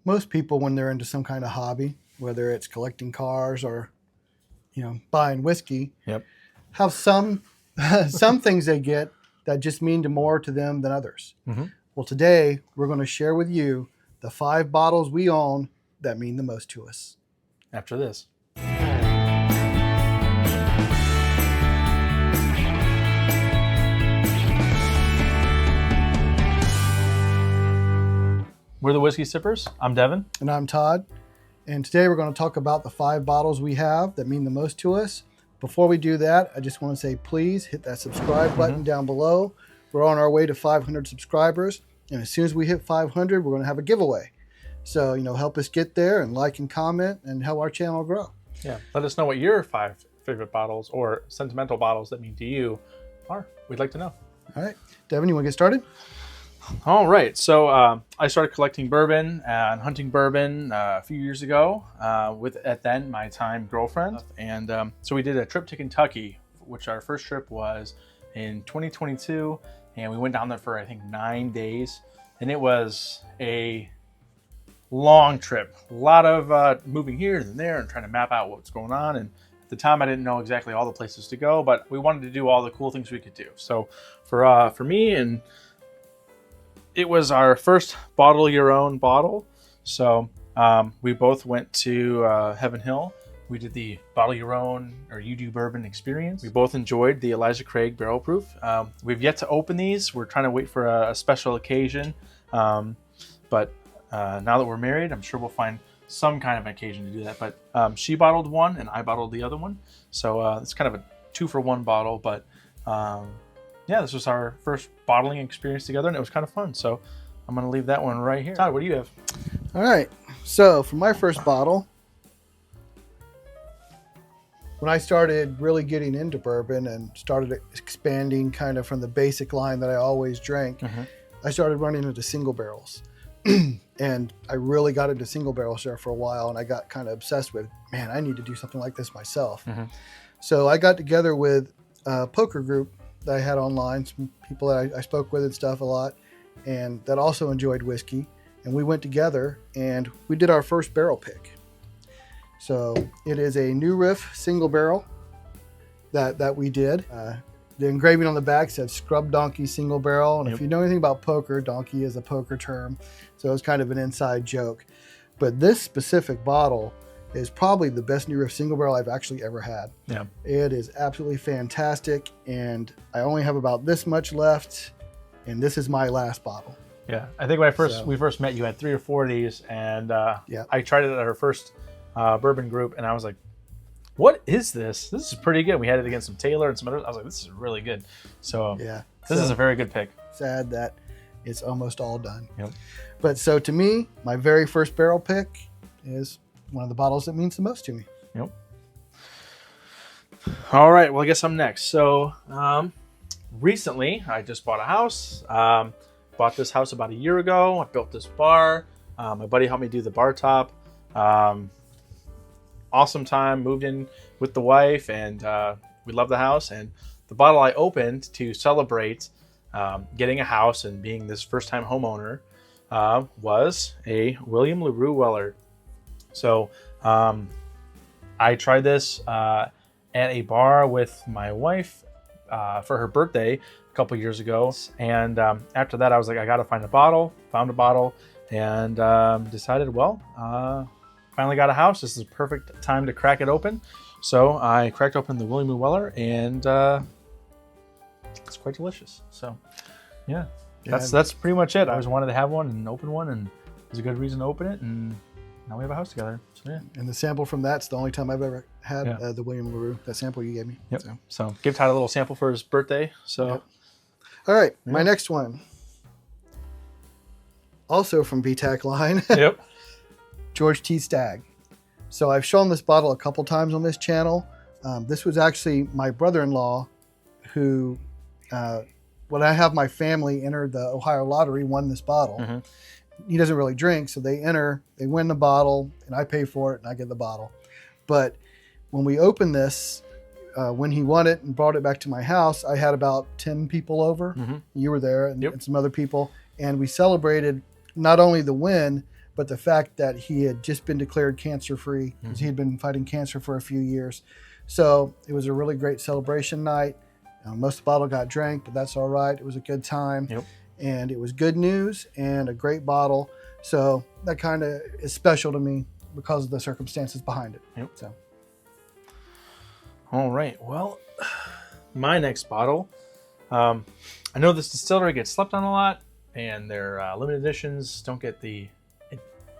most people, when they're into some kind of hobby, whether it's collecting cars or, buying whiskey, have some some things they get that just mean more to them than others. Mm-hmm. Well, today we're going to share with you the 5 bottles we own that mean the most to us. After this. We're the Whiskey Sippers. I'm Devon. And I'm Todd. And today we're going to talk about the 5 bottles we have that mean the most to us. Before we do that, I just want to say, please hit that subscribe button down below. We're on our way to 500 subscribers. And as soon as we hit 500, we're going to have a giveaway. So, help us get there and like and comment and help our channel grow. Yeah. Let us know what your 5 favorite bottles or sentimental bottles that mean to you are. We'd like to know. All right. Devon, you want to get started? All right. So I started collecting bourbon and hunting bourbon a few years ago with, at then, my time girlfriend. And so we did a trip to Kentucky, which our first trip was in 2022. And we went down there for, I think, 9 days. And it was a long trip. A lot of moving here and there and trying to map out what's going on. And at the time, I didn't know exactly all the places to go, but we wanted to do all the cool things we could do. So for me, and it was our first bottle your own bottle. So we both went to Heaven Hill. We did the bottle your own or you do bourbon experience. We both enjoyed the Elijah Craig barrel proof. We've yet to open these. We're trying to wait for a special occasion. But now that we're married, I'm sure we'll find some kind of occasion to do that. But she bottled one and I bottled the other one. So it's kind of a 2-for-1 bottle. But yeah, this was our first bottling experience together and it was kind of fun. So I'm going to leave that one right here. Todd, what do you have? All right. So for my first bottle, when I started really getting into bourbon and started expanding kind of from the basic line that I always drank, I started running into single barrels. And I really got into single barrels there for a while, and I got kind of obsessed with, man, I need to do something like this myself. So I got together with a poker group that I had online, some people that I spoke with and stuff a lot, and that also enjoyed whiskey. And we went together and we did our first barrel pick. So it is a New Riff single barrel that we did. The engraving on the back said Scrub Donkey single barrel. And if you know anything about poker, donkey is a poker term. So it's kind of an inside joke. But this specific bottle is probably the best New Riff single barrel I've actually ever had. Yeah. It is absolutely fantastic. And I only have about this much left. And this is my last bottle. Yeah. I think when we first met, you had 3 or 4 of these. And I tried it at our first bourbon group. And I was like, what is this? This is pretty good. We had it against some Taylor and some others. I was like, this is really good. So yeah, this is a very good pick. Sad that it's almost all done. Yep. But so to me, my very first barrel pick is one of the bottles that means the most to me. Yep. All right. Well, I guess I'm next. So recently, I just bought a house. Bought this house about a year ago. I built this bar. My buddy helped me do the bar top. Awesome time, moved in with the wife, and we love the house. And the bottle I opened to celebrate getting a house and being this first-time homeowner was a William LaRue Weller. So I tried this at a bar with my wife for her birthday a couple years ago. And after that, I was like, I got to find a bottle. Found a bottle and decided, well, finally got a house. This is a perfect time to crack it open. So I cracked open the William Weller, and it's quite delicious. So yeah, that's pretty much it. I always wanted to have one and open one, and there's a good reason to open it, and now we have a house together. So yeah. And the sample from that's the only time I've ever had the William LaRue, that sample you gave me. Yep. So give Todd a little sample for his birthday. So all right, my next one, also from BTAC line. Yep. George T. Stagg. So I've shown this bottle a couple times on this channel. This was actually my brother-in-law who, when I have my family enter the Ohio lottery, won this bottle. He doesn't really drink, so they win the bottle, and I pay for it, and I get the bottle. But when we opened this, when he won it and brought it back to my house, I had about 10 people over. You were there, and some other people. And we celebrated not only the win, but the fact that he had just been declared cancer-free, because he had been fighting cancer for a few years. So it was a really great celebration night. Most of the bottle got drank, but that's all right. It was a good time. Yep. And it was good news and a great bottle. So that kind of is special to me because of the circumstances behind it. Yep. So. All right. Well, my next bottle. I know this distillery gets slept on a lot, and their limited editions don't get the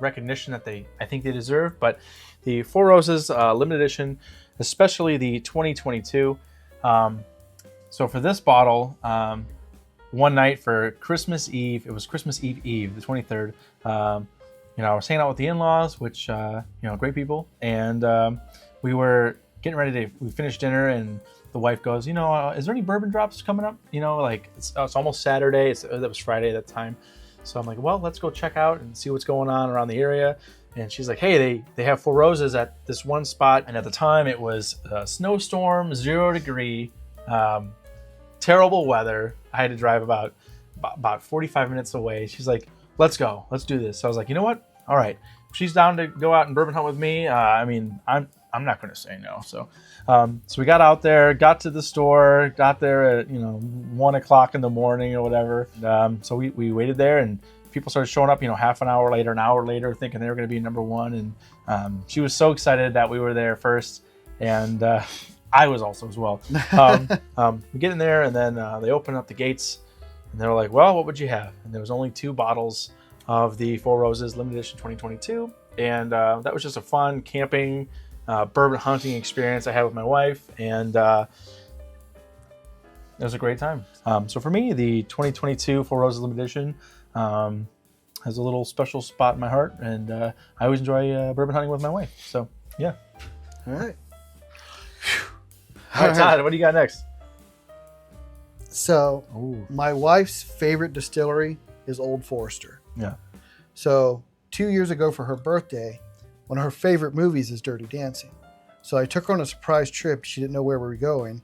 recognition that I think they deserve. But the Four Roses limited edition, especially the 2022. So for this bottle, one night for Christmas Eve, it was Christmas Eve, the 23rd. I was hanging out with the in-laws, which great people, and we were getting ready we finished dinner, and the wife goes, is there any bourbon drops coming up? It's almost Saturday. That was Friday at that time. So I'm like, well, let's go check out and see what's going on around the area. And she's like, hey, they have Four Roses at this one spot. And at the time it was a snowstorm, 0 degree, terrible weather. I had to drive about 45 minutes away. She's like, let's go, let's do this. So I was like, you know what? All right. If she's down to go out and bourbon hunt with me, I'm not going to say no. So we got out there, got to the store, got there at 1 o'clock in the morning or whatever. So we waited there, and people started showing up, half an hour later, an hour later, thinking they were going to be number one. And she was so excited that we were there first, and I was also as well. We get in there, and then they open up the gates, and they were like, well, what would you have? And there was only 2 bottles of the Four Roses limited edition 2022, and that was just a fun camping bourbon hunting experience I had with my wife, and it was a great time. So for me, the 2022 Four Roses limited edition has a little special spot in my heart, and I always enjoy bourbon hunting with my wife. So yeah. All right. All right, Todd, what do you got next? So my wife's favorite distillery is Old Forester. Yeah. So 2 years ago for her birthday, one of her favorite movies is Dirty Dancing. So I took her on a surprise trip. She didn't know where we were going.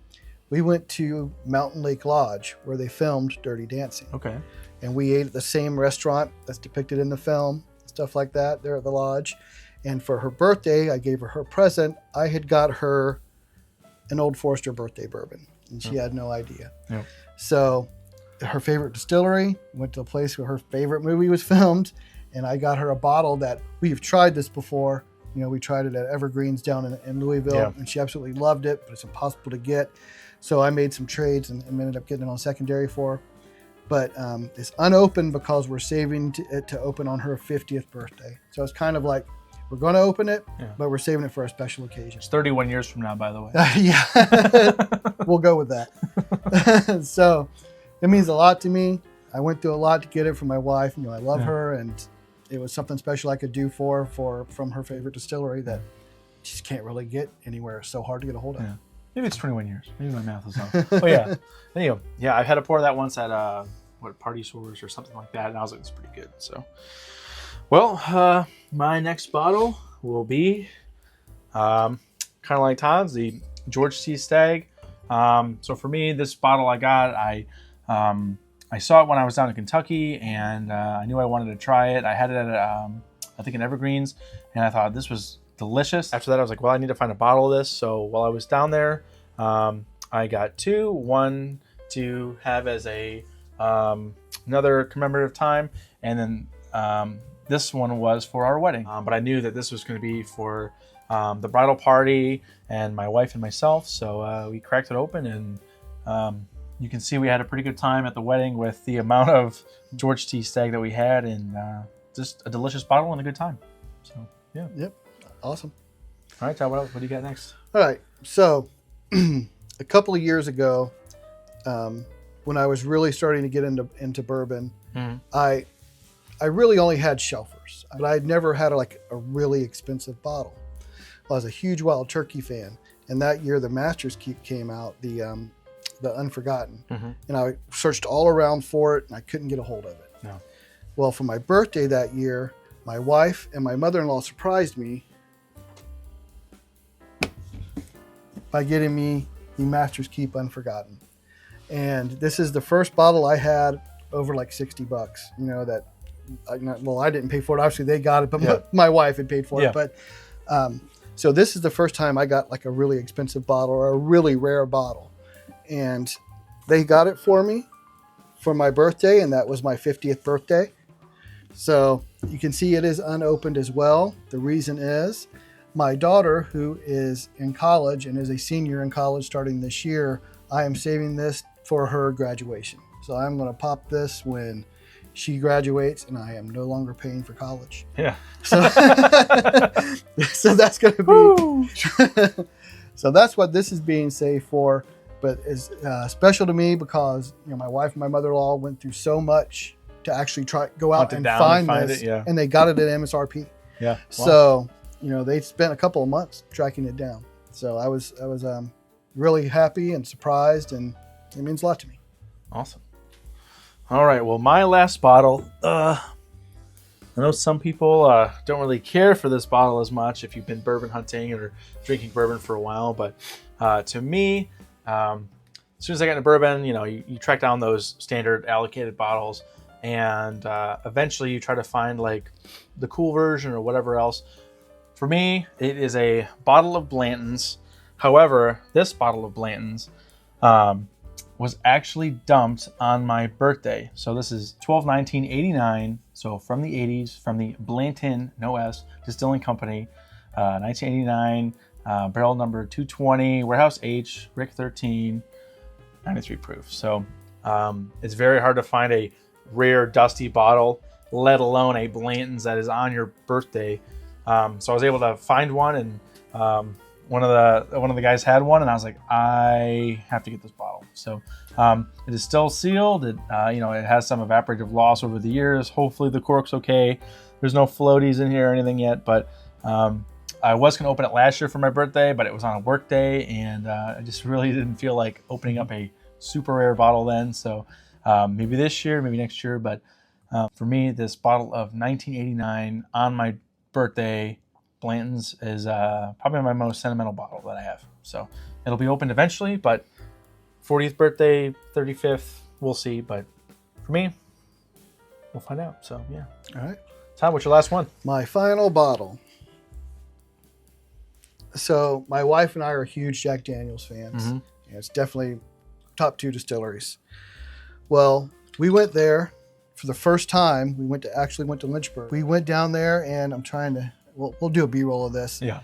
We went to Mountain Lake Lodge, where they filmed Dirty Dancing. Okay. And we ate at the same restaurant that's depicted in the film, stuff like that, there at the lodge. And for her birthday, I gave her present. I had got her an Old Forester birthday bourbon, and she had no idea. Yep. So her favorite distillery, went to a place where her favorite movie was filmed, and I got her a bottle that we've tried this before. We tried it at Evergreen's down in Louisville, and she absolutely loved it, but it's impossible to get. So I made some trades and ended up getting it on secondary for her. But it's unopened because we're saving it to open on her 50th birthday. So it's kind of like, we're going to open it, but we're saving it for a special occasion. It's 31 years from now, by the way. Yeah, we'll go with that. So it means a lot to me. I went through a lot to get it from my wife. I love her, and it was something special I could do from her favorite distillery that you just can't really get anywhere. It's so hard to get a hold of. Yeah. Maybe it's 21 years. Maybe my math is off. Oh yeah. Anyway, I've had to pour that once at Party Source or something like that, and I was like, it's pretty good. So, well, my next bottle will be kind of like Todd's, the George T. Stagg. So for me, this bottle I got, I saw it when I was down in Kentucky, and I knew I wanted to try it. I had it at I think in Evergreen's, and I thought this was delicious. After that, I was like, well, I need to find a bottle of this. So while I was down there, I got 2. One to have as another commemorative time, and then this one was for our wedding. But I knew that this was going to be for the bridal party and my wife and myself. So we cracked it open, and you can see we had a pretty good time at the wedding with the amount of George T. Stagg that we had, and just a delicious bottle and a good time. So yeah. Yep. Awesome. All right, Todd, what do you got next? All right. So a couple of years ago, when I was really starting to get into bourbon, I really only had shelfers, but I'd never had a really expensive bottle. Well, I was a huge Wild Turkey fan, and that year the Master's Keep came out, the Unforgotten, and I searched all around for it, and I couldn't get a hold of it. No. Well, for my birthday that year, my wife and my mother-in-law surprised me by getting me the Master's Keep Unforgotten. And this is the first bottle I had over like $60, that well, I didn't pay for it. Obviously, they got it, but Yeah. my wife had paid for Yeah. it. But so this is the first time I got like a really expensive bottle or a really rare bottle, and they got it for me for my birthday, and that was my 50th birthday. So you can see it is unopened as well. The reason is my daughter, who is in college and is a senior in college starting this year, I am saving this for her graduation. So I'm going to pop this when she graduates and I am no longer paying for college. Yeah. So, so that's going to be, so that's what this is being saved for. But it's special to me because my wife and my mother-in-law went through so much to actually go out and find this, and they got it at MSRP. Yeah. Wow. So they spent a couple of months tracking it down. So I was really happy and surprised, and it means a lot to me. Awesome. All right. Well, my last bottle. I know some people don't really care for this bottle as much if you've been bourbon hunting or drinking bourbon for a while, but to me, as soon as I got into bourbon, you track down those standard allocated bottles, and eventually you try to find like the cool version or whatever else. For me, it is a bottle of Blanton's. However, this bottle of Blanton's was actually dumped on my birthday. So this is 12/19/89. So from the 80s, from the Blanton, no S, Distilling Company, 1989, barrel number 220, Warehouse H, Rick 13, 93 proof. So it's very hard to find a rare dusty bottle, let alone a Blanton's that is on your birthday. So I was able to find one, and one of the guys had one, and I was like, I have to get this bottle. So it is still sealed. It it has some evaporative loss over the years. Hopefully the cork's okay. There's no floaties in here or anything yet, but I was going to open it last year for my birthday, but it was on a work day, and I just really didn't feel like opening up a super rare bottle then. So maybe this year, maybe next year, but for me, this bottle of 1989 on my birthday, Blanton's, is probably my most sentimental bottle that I have. So it'll be opened eventually, but 40th birthday, 35th, we'll see. But for me, we'll find out. So yeah. All right. Todd, what's your last one? My final bottle. So my wife and I are huge Jack Daniel's fans. Mm-hmm. And it's definitely top 2 distilleries. Well, we went there for the first time. We went to Lynchburg. We went down there, and I'm trying to. We'll do a B-roll of this. Yeah.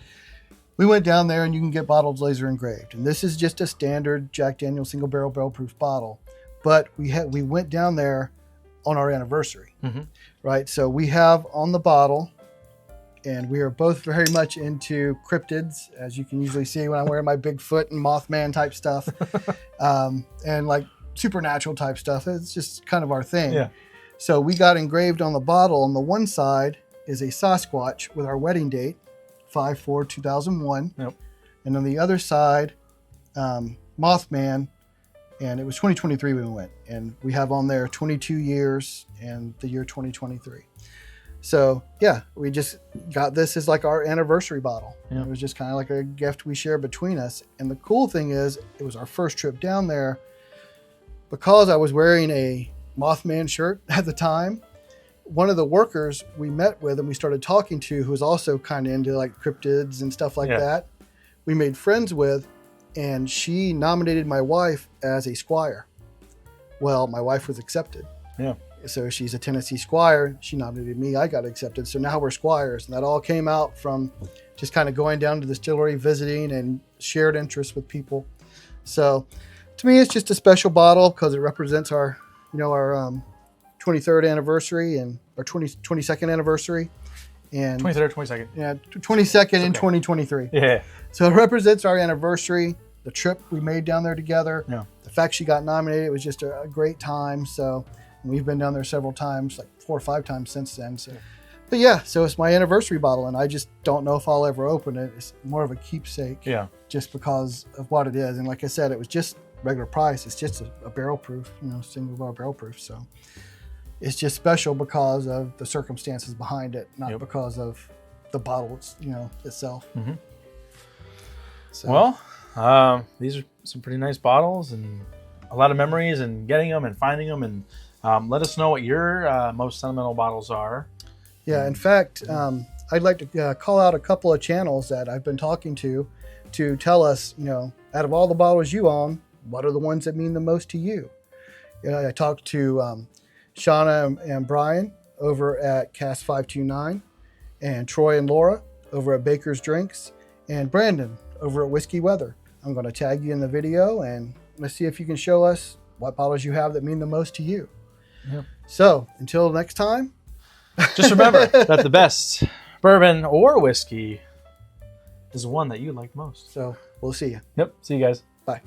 We went down there, and you can get bottles laser engraved, and this is just a standard Jack Daniel's single barrel proof bottle. But we went down there on our anniversary, right? So we have on the bottle, and we are both very much into cryptids, as you can usually see when I'm wearing my Bigfoot and Mothman type stuff, and like supernatural type stuff. It's just kind of our thing. Yeah. So we got engraved on the bottle. On the one side is a Sasquatch with our wedding date, 5/4/2001. Yep. And on the other side, Mothman, and it was 2023 we went. And we have on there 22 years and the year 2023. So yeah, we just got this as like our anniversary bottle. Yeah. It was just kind of like a gift we shared between us. And the cool thing is, it was our first trip down there. Because I was wearing a Mothman shirt at the time, one of the workers we met with and we started talking to, who was also kind of into like cryptids and stuff like that, we made friends with, and she nominated my wife as a squire. Well, my wife was accepted. Yeah. So she's a Tennessee squire. She nominated me. I got accepted. So now we're squires. And that all came out from just kind of going down to the distillery, visiting, and shared interests with people. So to me, it's just a special bottle because it represents our 23rd anniversary and our 22nd anniversary. And 23rd, 22nd. Yeah, 22nd in 2023. Yeah. So it represents our anniversary, the trip we made down there together. Yeah. The fact she got nominated, it was just a great time. So we've been down there several times, like 4 or 5 times since then. So, but yeah, so it's my anniversary bottle, and I just don't know if I'll ever open it. It's more of a keepsake. Yeah. Just because of what it is. And like I said, it was just regular price. It's just a barrel proof, single barrel proof. So it's just special because of the circumstances behind it, not because of the bottle, itself. Mm-hmm. So. Well, these are some pretty nice bottles and a lot of memories and getting them and finding them. And Let us know what your most sentimental bottles are. Yeah, in fact, I'd like to call out a couple of channels that I've been talking to tell us, out of all the bottles you own, what are the ones that mean the most to you? I talked to Shauna and Brian over at Cast 529, and Troy and Laura over at Baker's Drinks, and Brandon over at Whiskey Weather. I'm going to tag you in the video, and let's see if you can show us what bottles you have that mean the most to you. Yep. So until next time, just remember that the best bourbon or whiskey is the one that you like most. So we'll see you. Yep. See you guys. Bye.